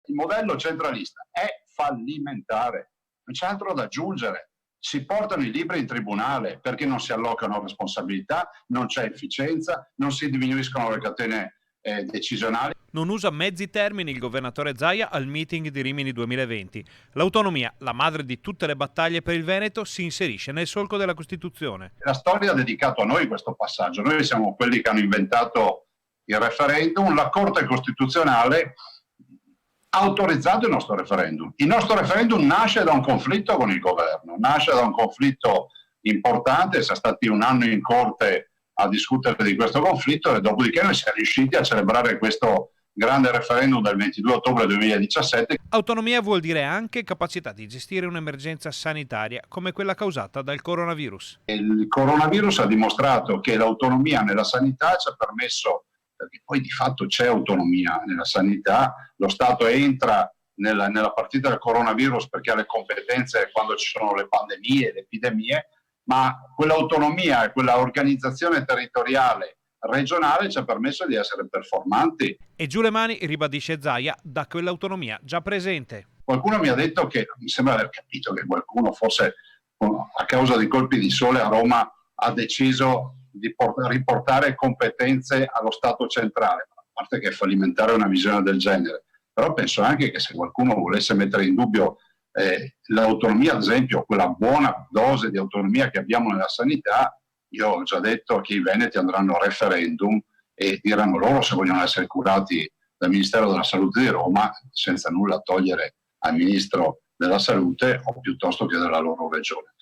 il modello centralista è fallimentare, non c'è altro da aggiungere. Si portano i libri in tribunale perché non si allocano responsabilità, non c'è efficienza, non si diminuiscono le catene decisionali. Non usa mezzi termini il governatore Zaia al meeting di Rimini 2020. L'autonomia, la madre di tutte le battaglie per il Veneto, si inserisce nel solco della Costituzione. La storia ha dedicato a noi questo passaggio. Noi siamo quelli che hanno inventato il referendum. La Corte Costituzionale ha autorizzato il nostro referendum. Il nostro referendum nasce da un conflitto con il governo, nasce da un conflitto importante, siamo stati un anno in Corte a discutere di questo conflitto e dopodiché noi siamo riusciti a celebrare questo grande referendum del 22 ottobre 2017. Autonomia vuol dire anche capacità di gestire un'emergenza sanitaria come quella causata dal coronavirus. Il coronavirus ha dimostrato che l'autonomia nella sanità ci ha permesso, perché poi di fatto c'è autonomia nella sanità, lo Stato entra nella partita del coronavirus perché ha le competenze quando ci sono le pandemie, le epidemie, ma quell'autonomia e quella organizzazione territoriale regionale ci ha permesso di essere performanti. E giù le mani, ribadisce Zaia, da quell'autonomia già presente. Qualcuno mi ha detto che, mi sembra aver capito che qualcuno forse a causa dei colpi di sole a Roma ha deciso di riportare competenze allo Stato centrale, a parte che è fallimentare una visione del genere, però penso anche che se qualcuno volesse mettere in dubbio l'autonomia, ad esempio quella buona dose di autonomia che abbiamo nella sanità, io ho già detto che i veneti andranno a referendum e diranno loro se vogliono essere curati dal Ministero della Salute di Roma senza nulla togliere al Ministro della Salute o piuttosto che della loro regione.